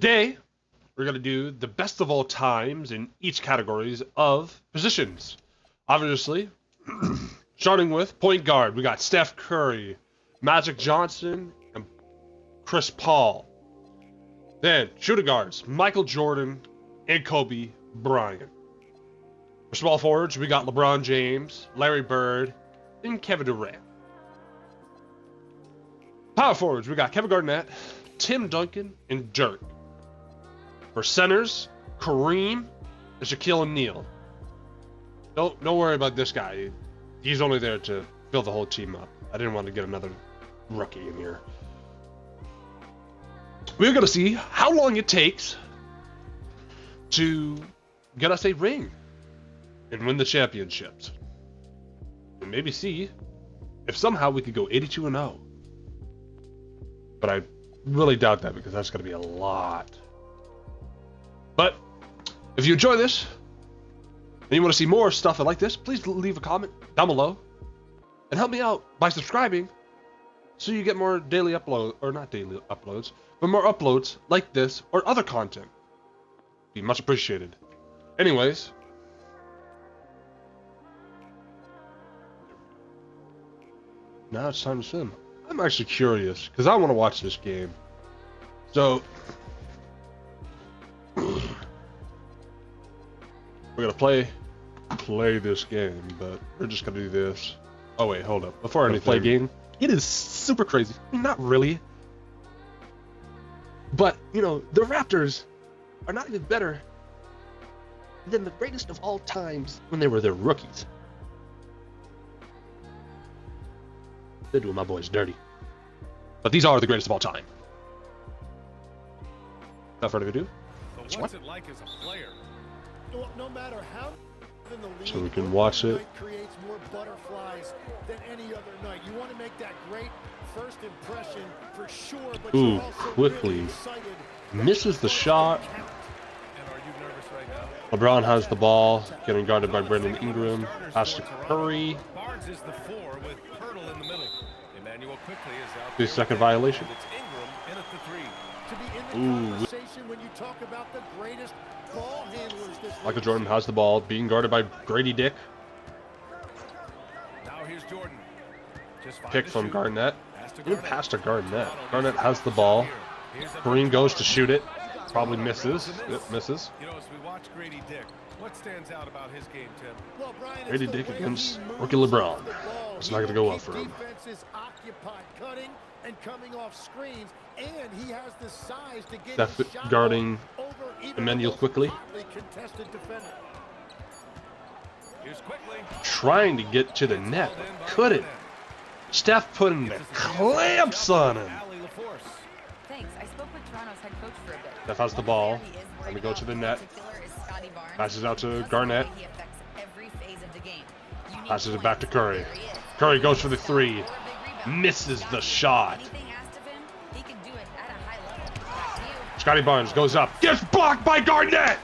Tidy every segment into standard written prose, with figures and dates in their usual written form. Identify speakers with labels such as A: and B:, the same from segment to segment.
A: Today, we're going to do the best of all times in each categories of positions. Obviously, starting with point guard, we got Steph Curry, Magic Johnson, and Chris Paul. Then, shooting guards, Michael Jordan and Kobe Bryant. For small forwards, we got LeBron James, Larry Bird, and Kevin Durant. Power forwards, we got Kevin Garnett, Tim Duncan, and Dirk. For centers, Kareem and Shaquille O'Neal. Don't worry about this guy. He's only there to fill the whole team up. I didn't want to get another rookie in here. We're going to see how long it takes to get us a ring and win the championships. And maybe see if somehow we could go 82-0. But I really doubt that because that's going to be a lot. But if you enjoy this and you want to see more stuff like this, please leave a comment down below and help me out by subscribing so you get more daily uploads, or not daily uploads, but more uploads like this or other content. Be much appreciated. Anyways, now it's time to swim. I'm actually curious because I want to watch this game. So we're gonna play this game, but we're just gonna do this. Oh wait, hold up. Before I play game, it is super crazy. I mean, not really, but you know, the Raptors are not even better than the greatest of all times when they were their rookies. They're doing my boys dirty. But these are the greatest of all time. Without further ado,
B: What's it like as a player? No matter how in the league,
A: so we can watch it.
B: Creates more butterflies than any other night. You want to make that great first impression for sure, but
A: ooh, quickly misses the shot.
B: And are you nervous right now?
A: LeBron has the ball, getting guarded by Brandon Ingram. Pass to Curry.
B: Barnes is the 4 with Pirtle in the middle. Emmanuel quickly is out.
A: 2-second violation.
B: It's Ingram in at the 3. To be in the
A: ooh.
B: conversation when you talk about the greatest ball handlers this
A: Michael Jordan has the ball, being guarded by Grady Dick.
B: Now here's Jordan.
A: Pick from Garnett. Good pass to Garnett. Garnett has the ball. Kareem goes to shoot it. Probably misses. Yep, misses.
B: You know, as we watch Grady Dick, what stands out about his game, Tim? Well, Brian,
A: Grady Dick against rookie LeBron. It's not going to go well for him.
B: Defense is occupied, cutting and coming off screens, and he has the size to get
A: Steph guarding Emmanuel quickly. Trying to get to the net, but couldn't. Steph putting the clamps on him.
C: Thanks. I spoke with Toronto's head coach for a bit.
A: Steph has the ball. Let me go to the net. Passes out to Garnett. Passes it back to Curry. Curry goes for the 3. Misses the shot. Scotty Barnes goes up. Gets blocked by Garnett.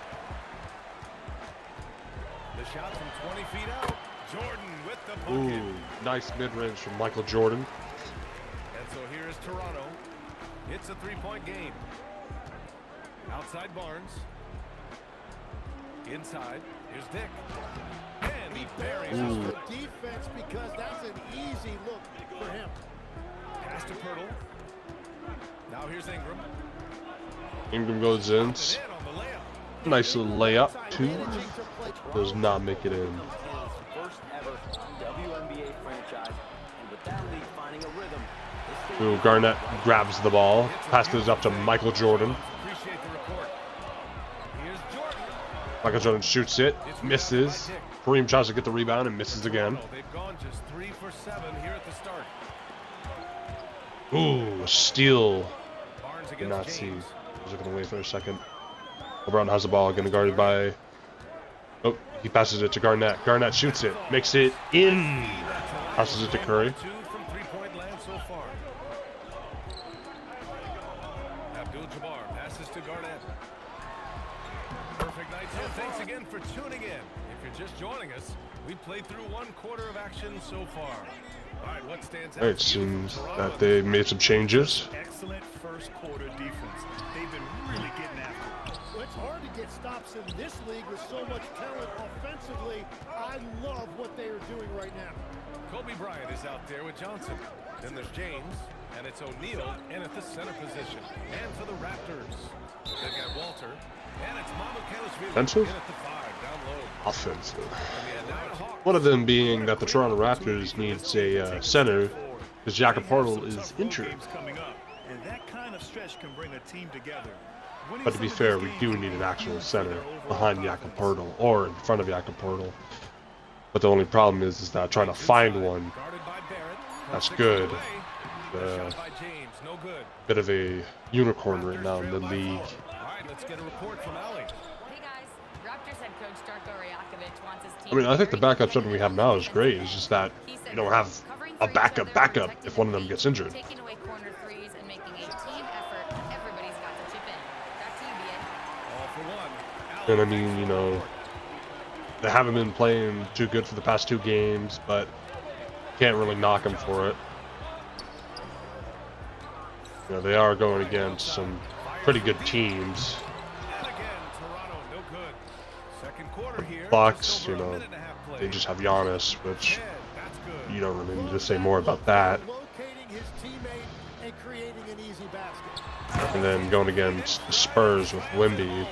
B: The shot from 20 feet out. Jordan with the bucket.
A: Ooh, nice mid-range from Michael Jordan.
B: And so here is Toronto. It's a 3-point game. Outside Barnes. Inside. Here's Dick. And he buries the defense because that's an easy look for him. Pass to Pirtle. Now here's Ingram.
A: Ingram goes in. Nice little layup, too. Does not make it in. Ooh, Garnett grabs the ball. Passes up to Michael Jordan. Michael Jordan shoots it. Misses. Kareem tries to get the rebound and misses again.
B: They've gone just 3 for 7 here at the start.
A: Ooh, a steal. Did not see. I was looking away for a second. LeBron has the ball, getting guarded by... Oh, he passes it to Garnett. Garnett shoots it, makes it in. Passes it to Curry.
B: 2 from 3-point land so far. Abdul-Jabbar passes to Garnett. Perfect night, so thanks again for tuning in. If you're just joining us, we played through 1 quarter of action so far. Alright, what stands out
A: It
B: to you from
A: seems
B: Toronto
A: that they made some changes.
D: Excellent first quarter defense. They've been really getting after it.
B: Well, it's hard to get stops in this league with so much talent offensively. I love what they are doing right now. Kobe Bryant is out there with Johnson. Then there's James, and it's O'Neal in at the center position. And for the Raptors, they've got Walter, and it's Mamukelashvili
A: Offensive?
B: in at the 5, down low.
A: Offensive.
B: And now the Hawks.
A: One of them being that the Toronto Raptors needs a center because Jakob Poeltl is injured.
D: Games coming up, and that kind of stretch can bring a team together. Winning
A: But to be
D: some of
A: fair,
D: these
A: we
D: games
A: do
D: will
A: need
D: be
A: an actual
D: huge for
A: center
D: their overall
A: behind Jakob
D: confidence.
A: Poeltl or in front of Jakob Poeltl. But the only problem is that trying to find one
B: Guarded by Barrett.
A: that's
B: 6
A: good.
B: away. Shot by James, no good.
A: Bit of a unicorn right now in the
B: Raptors trail by
A: league.
B: 4. All right, let's get a report from Allie.
C: Hey guys, Raptors head coach Darko Rajakovic wants his team.
A: I mean, I think the
C: very
A: backup center we have now is great. It's just that
C: He said
A: you don't have
C: covering
A: a
C: for each other,
A: backup
C: protecting
A: if one of
C: the
A: them
C: paint,
A: gets injured.
C: Taking away corner threes and making a team effort. Everybody's got to chip in. Back to you, BA.
B: All for one.
A: And I mean, you know, they haven't been playing too good for the past 2 games, but can't really knock them for it. You know, they are going against some pretty good teams.
B: And again, Toronto, no good. Second quarter here.
A: Bucks,
B: just
A: you
B: over a
A: know,
B: minute and a half played.
A: they just have Giannis, which
B: Yeah, that's good.
A: you don't really need to say more about that.
B: Locating his teammate and creating an easy basket.
A: And then going against the Spurs with Wemby,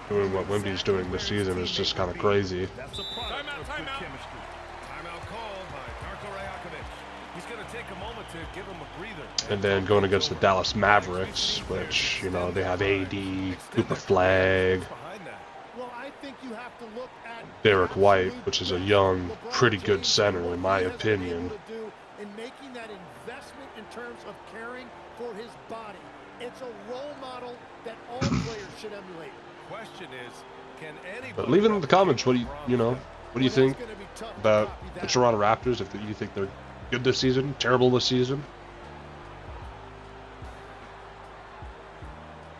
A: doing what Wemby's doing this season is just kind of crazy.
D: That's a product of good chemistry.
B: Timeout called by Darko Rajakovic. He's going to take a moment to give him a breather.
A: And then going against the Dallas Mavericks, which, you know, they have AD, Cooper Flag,
B: Behind that. Well, I think you have to look at
A: Derek White, which is a young, pretty good center in my
B: What he has been
A: opinion.
B: able to do in making that investment in terms of caring for his body. It's a role model that all players should emulate. Question is, can anybody...
A: But leave it in the comments. What do you think about the Toronto Raptors? If you think they're good this season, terrible this season?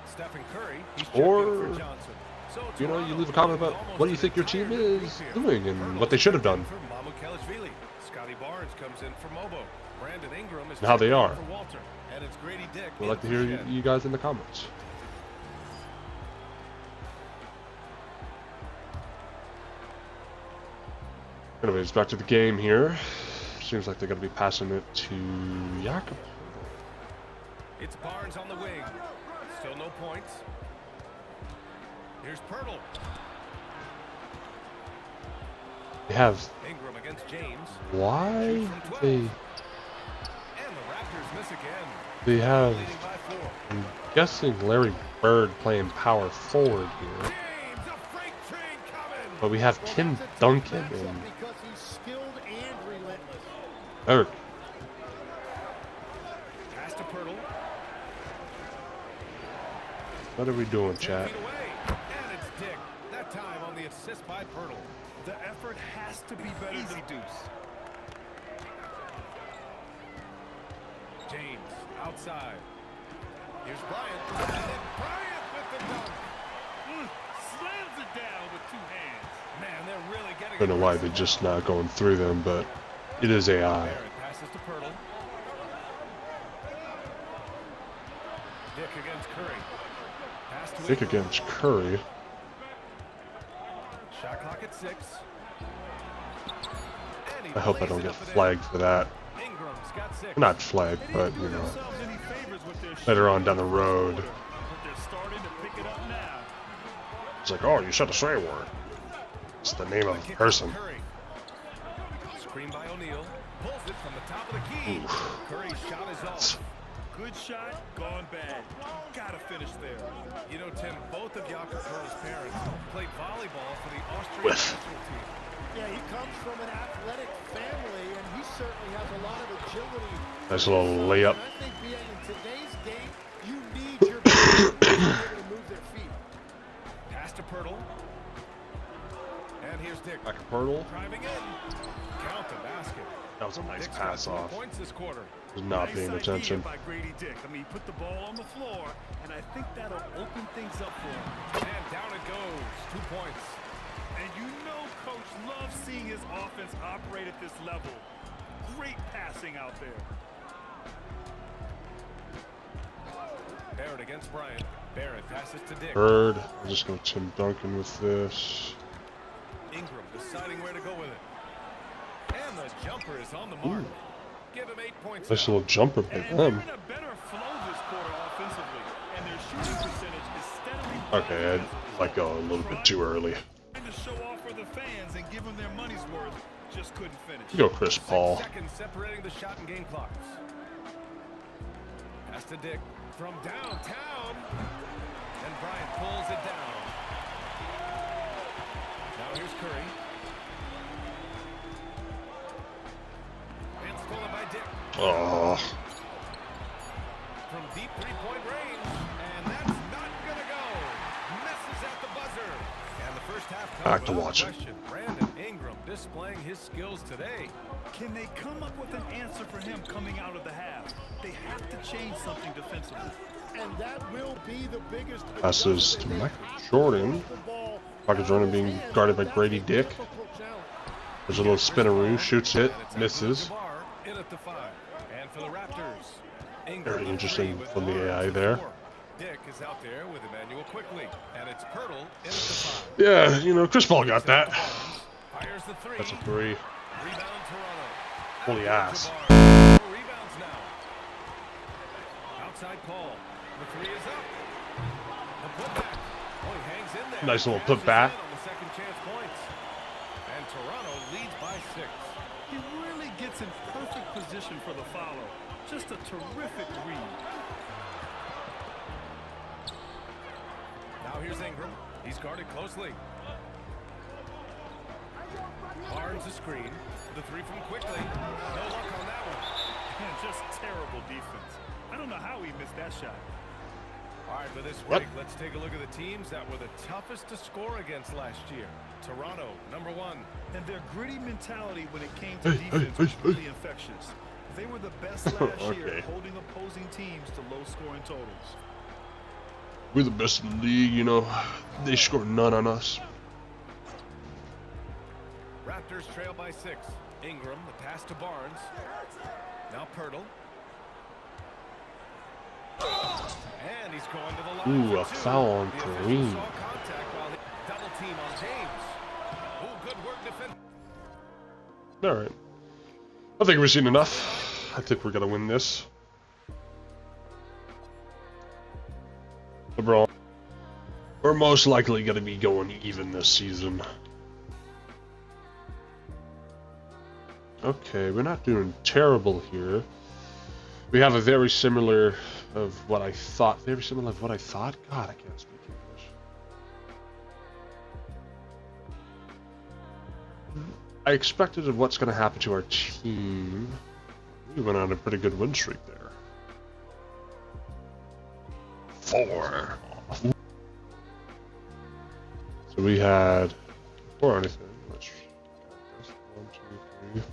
B: Stephen Curry, he's
A: Or,
B: checking for Johnson. So
A: you know, you
B: Toronto
A: leave a comment
B: is
A: about
B: almost
A: what do you
B: an
A: think your team
B: entire
A: is
B: here.
A: doing and what they should have done.
B: For Mamukelashvili. Scotty Barnes comes in for Mobo. Brandon Ingram is
A: And how they
B: checking
A: are.
B: for Walter. And it's Grady Dick.
A: We'd
B: in
A: like to
B: for
A: hear
B: Shed.
A: you guys in the comments. Anyways, back to the game here. Seems like they're going to be passing it to Jakob.
B: It's Barnes on the wing. Still no points. Here's Pirtle.
A: They have...
B: Ingram against James.
A: Why
B: Shoots from 12.
A: they...
B: And the Raptors miss again.
A: They have...
B: Leading by 4.
A: I'm guessing Larry Bird playing power forward here.
B: James, a freight train coming.
A: But we have Tim Duncan and
B: Because he's skilled and relentless.
A: Eric.
B: Pass to Pirtle.
A: What are we doing,
B: 10
A: chat?
B: feet away. And it's Dick. That time on the assist by Pirtle.
D: The effort has to be better than Deuce.
B: James outside. Here's Bryant. And Bryant with the dunk.
D: Slams it down with 2 hands.
B: Man, they're really getting
A: I don't know why they're just not going through them, but it is AI.
B: Barrett passes to Pirtle. Dick against Curry. Pass to
A: Dick
B: Ingram.
A: against Curry.
B: Shot clock at 6. And he
A: I hope I
B: lays
A: don't
B: it
A: get
B: up and in.
A: flagged for that.
B: Ingram's got 6.
A: Not flagged,
D: They
A: but,
D: didn't
A: you
D: do
A: know,
D: themselves any favors with their
A: later on
D: shooting
A: down the
D: in first
A: road.
D: quarter, but they're starting to pick it up now.
A: It's like, oh, you said a swear word. It's the name of the
B: Kick
A: person.
B: to Curry. Screen by O'Neal. Pulls it from the top of the key. Curry's shot is off.
D: Good shot, gone bad. Gotta finish there.
B: You know, Tim, both of Jakob Poeltl's parents played volleyball for the Austrian
A: With.
B: national team. Yeah, he comes from an athletic family, and he certainly has a lot of agility.
A: Nice little layup.
B: And I think, BA, in today's game, you need your players to be able to move their feet. Pass to Pirtle. And here's Dick.
A: Back to Pirtle.
B: Driving in. Count the basket.
A: That was a nice
B: Dick's got
A: pass
B: 4
A: off.
B: points this quarter.
A: Was not
D: Nice
A: paying
D: idea
A: attention.
D: by Grady Dick. I mean, he put the ball on the floor, and I think that'll open things up for him.
B: And down it goes. 2 points.
D: And you know Coach loves seeing his offense operate at this level. Great passing out there.
B: Barrett against Bryant. Barrett passes to Dick.
A: Bird. I'll just go Tim Duncan with this.
B: Ingram deciding where to go with it. And the jumper is on the mark.
A: Ooh.
B: Give him 8 points.
A: Nice little jumper by
D: And they're
A: them.
D: in a better flow this quarter offensively, and their shooting percentage is steadily
A: Okay, I let go a little bit too early.
D: trying to show off for the fans and give them their money's worth. Just couldn't finish.
A: You go, Chris Paul.
B: 6 seconds separating the shot and game clocks. Pass to Dick from downtown. And Bryant pulls it down. Now here's Curry. And stolen by Dick.
A: Oh,
B: From deep three-point range. And that's not going to go. Misses at the buzzer. And the first half
A: Back to
B: without
A: watch it.
B: question. Brandon Ingram displaying his skills today.
D: Can they come up with an answer for him coming out of the half? They have to change something defensively.
B: And that will be the biggest
A: passes to Michael Jordan. Michael Jordan being guarded by Grady Dick. There's a little spinaroo, shoots it, misses.
B: In at the 5. And for the Raptors.
A: Very interesting from the AI there.
B: Dick is out there with Emmanuel quickly. And it's Pirtle in at the 5.
A: Yeah, you know, Chris Paul got that.
B: Fires the 3.
A: That's a 3.
B: Rebound Toronto.
A: Holy ass.
B: Rebounds now. Outside Paul. The 3 is up. The putback. Oh, he hangs in there.
A: Nice little
B: Cashes
A: putback.
B: in on the second chance points. And Toronto leads by 6.
D: He really gets in perfect position for the follow. Just a terrific read.
B: Now here's Ingram. He's guarded closely. Barnes a screen. The 3 from quickly. No luck on that one.
D: And just terrible defense. I don't know how he missed that shot.
B: All right, for this
A: What?
B: week, let's take a look at the teams that were the toughest to score against last year. Toronto, number 1.
D: And their gritty mentality when it came to defense was really infectious. They were the best last year
A: Okay.
D: at holding opposing teams to low-scoring totals.
A: We're the best in the league, you know. They scored none on us.
B: Raptors trail by 6. Ingram, the pass to Barnes. Now Pirtle. And he's going to the line.
A: Ooh, a
B: for 2.
A: foul on
B: The official
A: Kareem.
B: saw contact while he double team on James. Oh, good work defense.
A: Alright. I think we've seen enough. I think we're going to win this. LeBron. We're most likely going to be going even this season. Okay, we're not doing terrible here. We have a very similar of what I thought. Very similar of what I thought? God, I can't speak English. I expected of what's going to happen to our team. We went on a pretty good win streak there. 4. So we had 4 anything. Let's count this. 1, 2, 3, 4,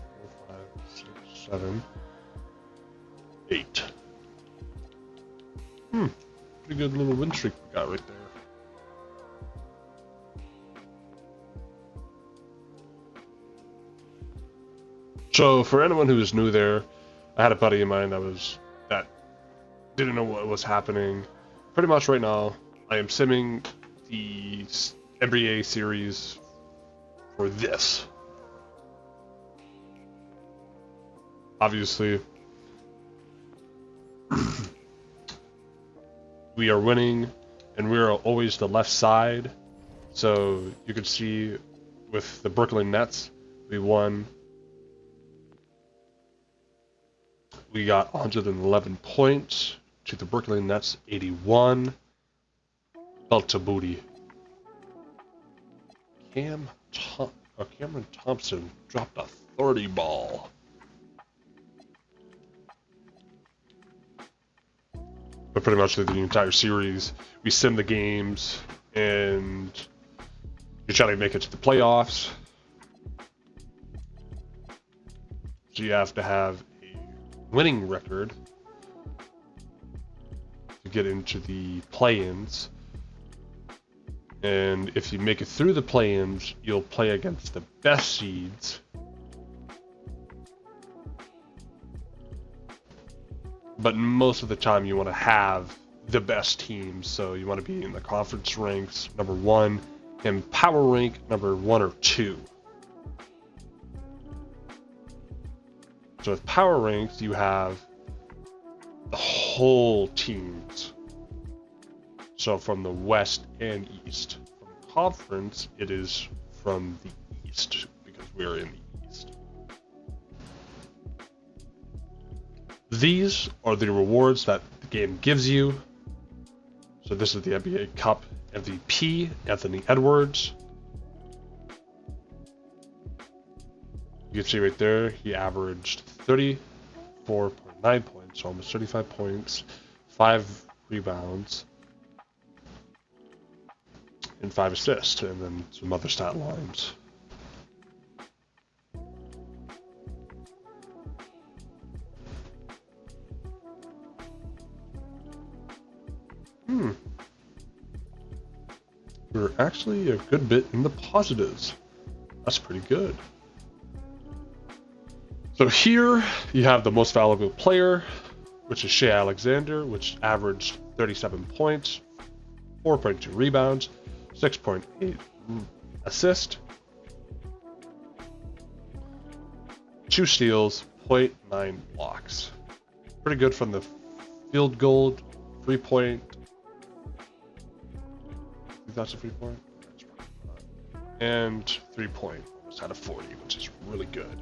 A: 5, 6, 7, 8. Pretty good little win streak we got right there. So for anyone who is new there, I had a buddy of mine that didn't know what was happening. Pretty much right now, I am simming the NBA series for this. Obviously, we are winning, and we are always the left side. So you can see with the Brooklyn Nets, we won. We got 111 points to the Brooklyn Nets 81. Belt to booty. Cameron Thompson dropped a 30 ball. But pretty much through the entire series, we sim the games, and you try to make it to the playoffs. So you have to have a winning record to get into the play-ins. And if you make it through the play-ins, you'll play against the best seeds. but most of the time you want to have the best teams. So you want to be in the conference ranks number 1 and power rank number 1 or 2. So with power ranks, you have the whole teams. So from the West and East. From the conference, it is from the East because we're in the East. These are the rewards that the game gives you. So this is the NBA Cup MVP, Anthony Edwards. You can see right there, he averaged 34.9 points, so almost 35 points, 5 rebounds, and 5 assists, and then some other stat lines. We're actually a good bit in the positives. That's pretty good. So here you have the most valuable player, which is Shea Alexander, which averaged 37 points, 4.2 rebounds, 6.8 assists, 2 steals, 0.9 blocks. Pretty good from the field goal, 3-point. I think that's a 3-point. And 3-point, almost out of 40, which is really good.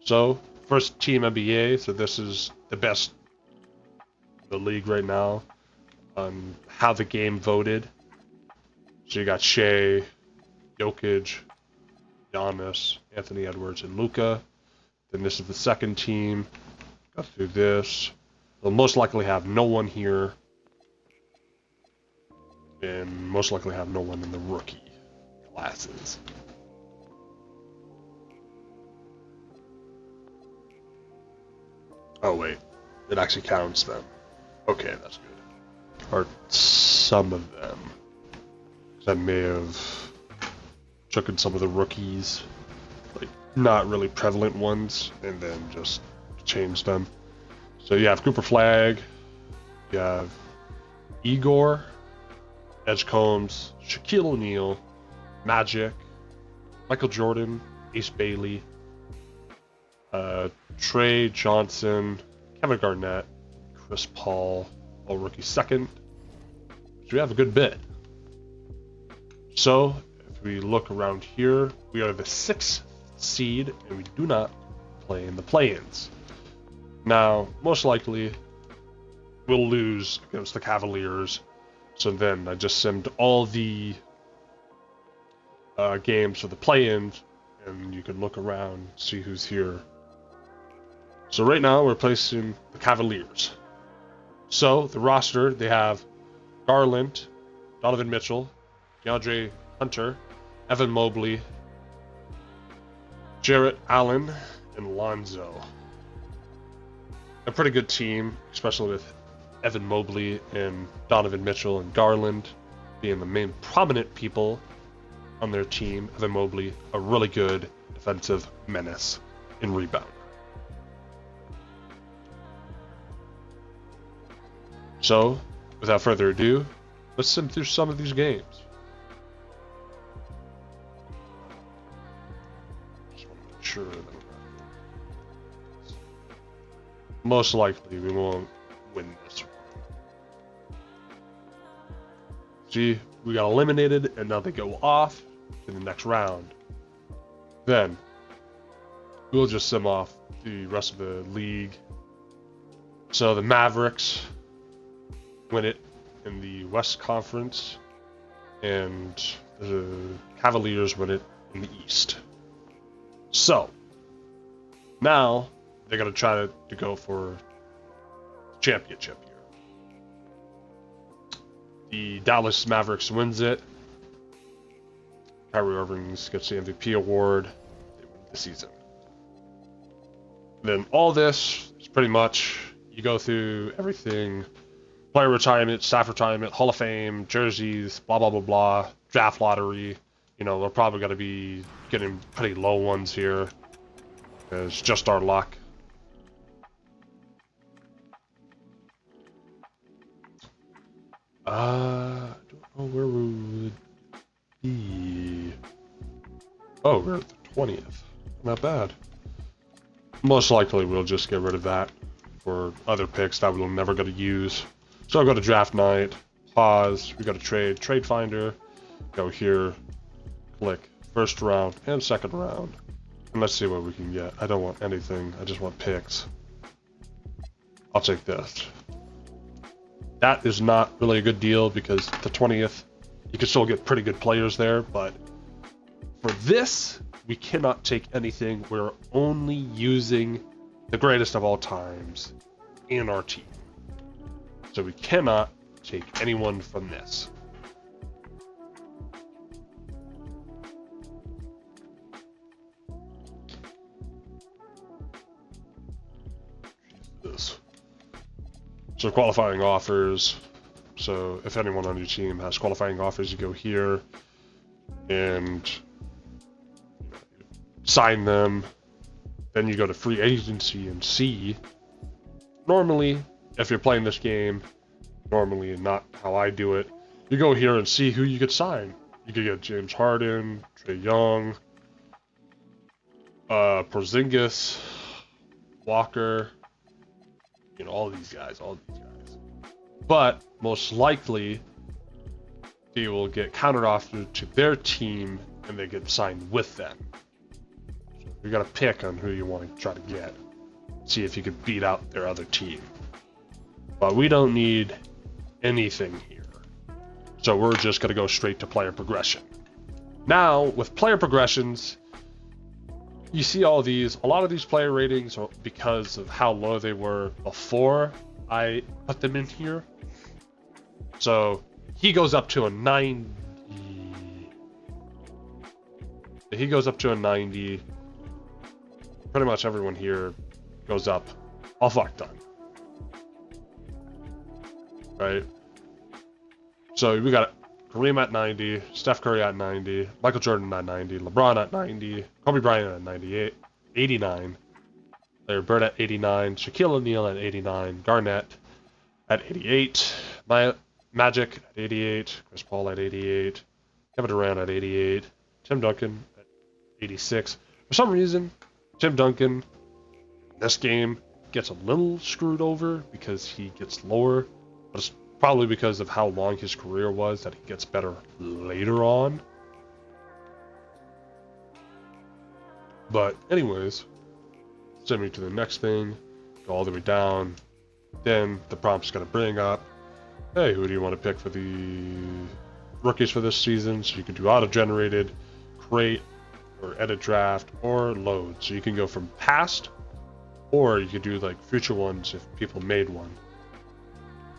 A: So, first team NBA, so this is the best in the league right now on how the game voted. So you got Shea, Jokic, Giannis, Anthony Edwards, and Luka. Then this is the second team. Got through this. They'll most likely have no one here. And most likely have no one in the rookie classes. Oh wait, it actually counts them. Okay, that's good. Or some of them. I may have taken some of the rookies, like not really prevalent ones, and then just changed them. So you have Cooper Flag, you have Igor, Edgecombs, Shaquille O'Neal, Magic, Michael Jordan, Ace Bailey, Trey Johnson, Kevin Garnett, Chris Paul, all rookie second. So we have a good bit. So if we look around here, we are the 6th seed and we do not play in the play-ins. Now, most likely, we'll lose against the Cavaliers. So then I just simmed all the games for the play-ins, and you can look around, see who's here. So right now we're placing the Cavaliers. So the roster, they have Garland, Donovan Mitchell, DeAndre Hunter, Evan Mobley, Jarrett Allen, and Lonzo. A pretty good team, especially with Evan Mobley and Donovan Mitchell and Garland being the main prominent people on their team. Evan Mobley, a really good defensive menace and rebound. So, without further ado, let's sim through some of these games. Just want to make sure that most likely we won't win this one. See, we got eliminated and now they go off in the next round. Then we'll just sim off the rest of the league. So the Mavericks win it in the West Conference, and the Cavaliers win it in the East. So now they're gonna try to go for championship here. The Dallas Mavericks wins it. Kyrie Irving gets the MVP award. They win the season. Then all this is pretty much, you go through everything: player retirement, staff retirement, Hall of Fame, jerseys, blah, blah, blah, blah, draft lottery. You know, we're probably going to be getting pretty low ones here. It's just our luck. I don't know where we would be. Oh, we're at the 20th. Not bad. Most likely we'll just get rid of that for other picks that we're never going to use. So I'll go to draft night, pause, we go to trade finder, go here, click first round and second round. And let's see what we can get. I don't want anything, I just want picks. I'll take this. That is not really a good deal because the 20th, you can still get pretty good players there, but for this, we cannot take anything. We're only using the greatest of all times in our team. So we cannot take anyone from this. This. So qualifying offers. So if anyone on your team has qualifying offers, you go here and sign them. Then you go to free agency and see. Normally, if you're playing this game, normally not how I do it, you go here and see who you could sign. You could get James Harden, Trae Young, Porzingis, Walker, you know, all these guys. But most likely, they will get counteroffered to their team and they get signed with them. So you got to pick on who you want to try to get. See if you could beat out their other team. But we don't need anything here. So we're just going to go straight to player progression. Now, with player progressions, you see all these, a lot of these player ratings are because of how low they were before I put them in here. So he goes up to a 90. He goes up to a 90. Pretty much everyone here goes up. All fucked done. Right? So we got Kareem at 90, Steph Curry at 90, Michael Jordan at 90, LeBron at 90, Kobe Bryant at 98, 89, Larry Bird at 89, Shaquille O'Neal at 89, Garnett at 88, Magic at 88, Chris Paul at 88, Kevin Durant at 88, Tim Duncan at 86. For some reason, Tim Duncan in this game gets a little screwed over because he gets lower, but it's probably because of how long his career was that he gets better later on. But anyways, send me to the next thing, go all the way down. Then the prompt's going to bring up, hey, who do you want to pick for the rookies for this season? So you can do auto-generated, create, or edit draft, or load. So you can go from past, or you could do like future ones if people made one.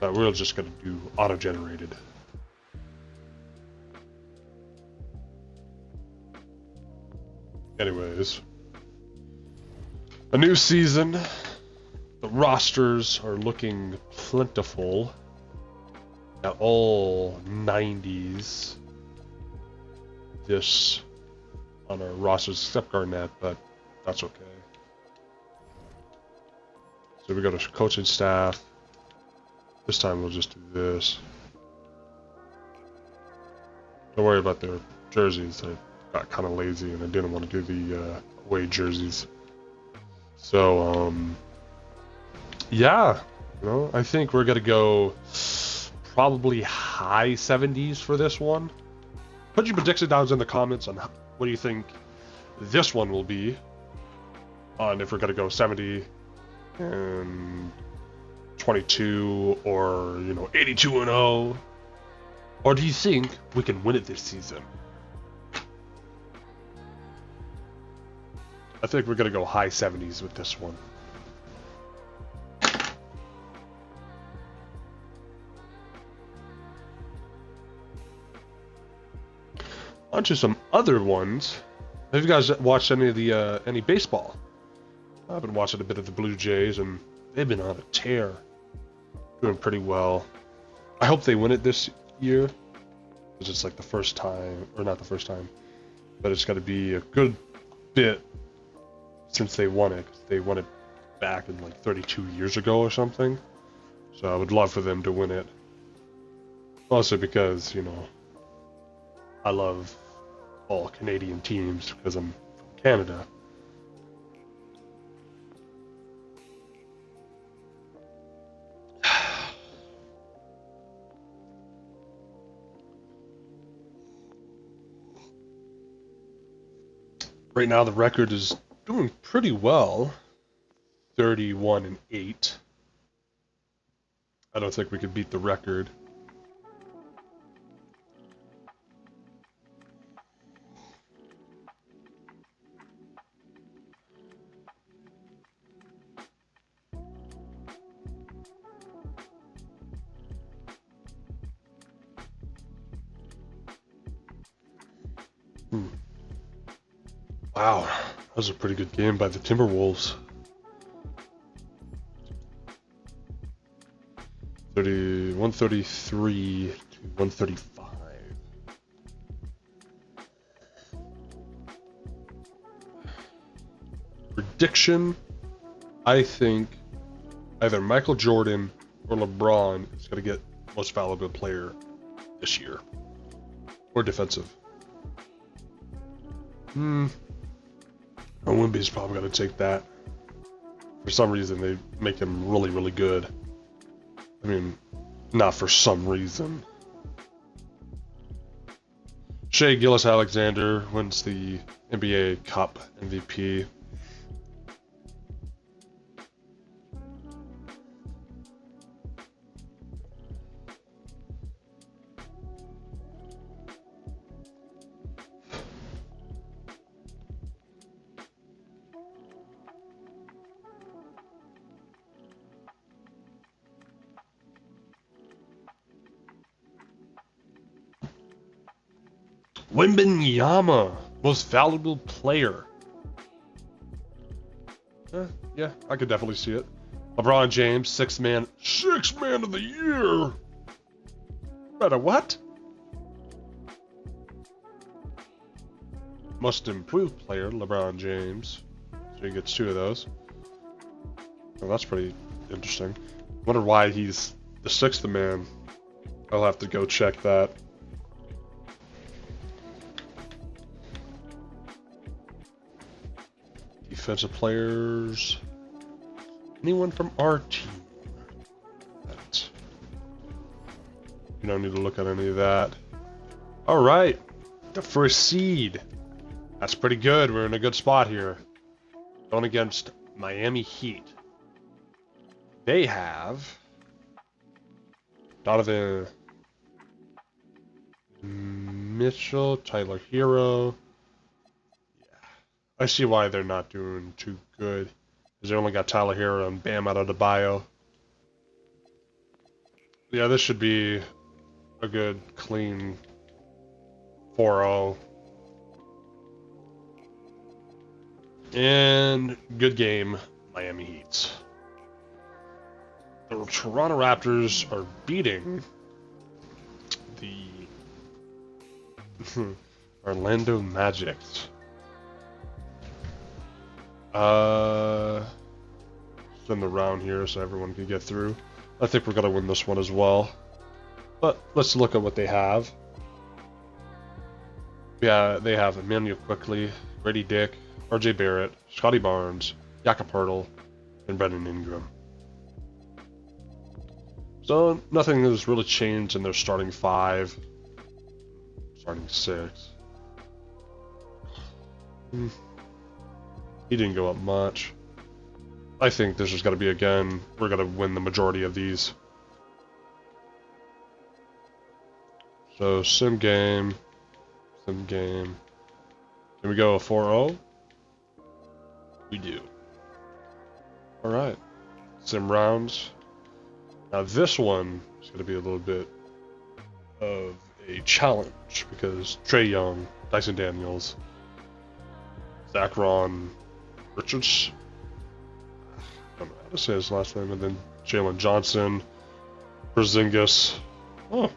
A: But we're just going to do auto-generated. Anyways, a new season. The rosters are looking plentiful. Got all 90s. This on our rosters except Garnett, but that's okay. So we go to coaching staff. This time we'll just do this. Don't worry about their jerseys. I got kind of lazy and I didn't want to do the away jerseys. So, yeah, you know, I think we're gonna go probably high 70s for this one. Put your predictions down in the comments on what do you think this one will be. On if we're gonna go 70 and 22 or 82-0, or do you think we can win it this season? I think we're gonna go high 70s with this one. On to some other ones. Have you guys watched any of the any baseball? I've been watching a bit of the Blue Jays, and they've been on a tear, doing pretty well. I hope they win it this year, because it's like the first time, or not the first time, but it's got to be a good bit since they won it. They won it back in like 32 years ago or something. So I would love for them to win it. Mostly because, I love all Canadian teams because I'm from Canada. Right now the record is doing pretty well. 31-8. I don't think we could beat the record. Wow, that was a pretty good game by the Timberwolves. 133 to 135. Prediction, I think either Michael Jordan or LeBron is going to get most valuable player this year. Or defensive. Wemby's probably going to take that. For some reason, they make him really, really good. I mean, not for some reason. Shea Gilgeous-Alexander wins the NBA Cup MVP. Wembanyama, most valuable player. Yeah, I could definitely see it. LeBron James, sixth man of the year. Better what? Most improved player, LeBron James. So he gets 2 of those. Well, that's pretty interesting. Wonder why he's the 6th man. I'll have to go check that. Defensive players. Anyone from our team? You don't need to look at any of that. Alright. The first seed. That's pretty good. We're in a good spot here. Going against Miami Heat. They have Donovan Mitchell, Tyler Hero. I see why they're not doing too good. Because they only got Tyler Hero and Bam Adebayo. Yeah, this should be a good, clean 4-0. And good game, Miami Heat. The Toronto Raptors are beating the Orlando Magic. Send the round here so everyone can get through. I think we're gonna win this one as well. But let's look at what they have. Yeah, they have Emmanuel Quickly, Grady Dick, RJ Barrett, Scotty Barnes, Jakob Poeltl, and Brandon Ingram. So nothing has really changed in their starting 5. Starting 6. He didn't go up much. I think this is going to be, again, we're going to win the majority of these. So, sim game. Can we go a 4-0? We do. Alright. Sim rounds. Now this one is going to be a little bit of a challenge because Trae Young, Dyson Daniels, Zach Richards, I don't know how to say his last name, and then Jalen Johnson, Porzingis. Oh,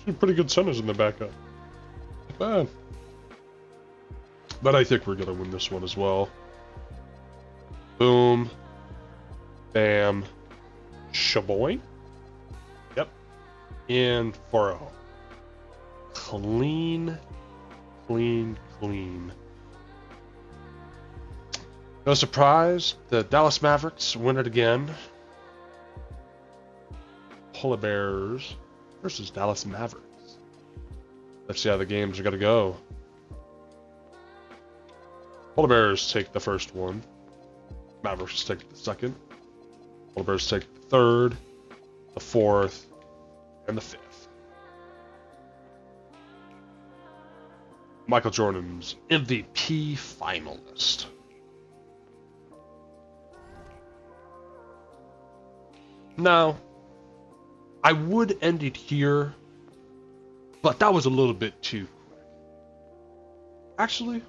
A: two pretty good centers in the backup. Not bad. But I think we're going to win this one as well. Boom. Bam. Shaboy. Yep. and 4-0. Clean. No surprise, the Dallas Mavericks win it again. Polar Bears versus Dallas Mavericks. Let's see how the games are going to go. Polar Bears take the first one. Mavericks take the second. Polar Bears take the third, the fourth, and the fifth. Michael Jordan's MVP finalist. Now, I would end it here, but that was a little bit too quick. Actually,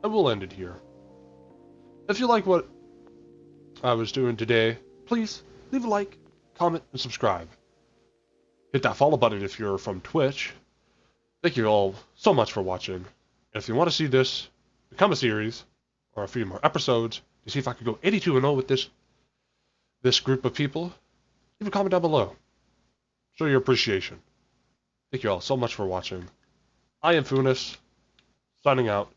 A: I will end it here. If you like what I was doing today, please leave a like, comment, and subscribe. Hit that follow button if you're from Twitch. Thank you all so much for watching. And if you want to see this become a series, or a few more episodes, to see if I could go 82-0 with this group of people, leave a comment down below. Show your appreciation. Thank you all so much for watching. I am Funis, signing out.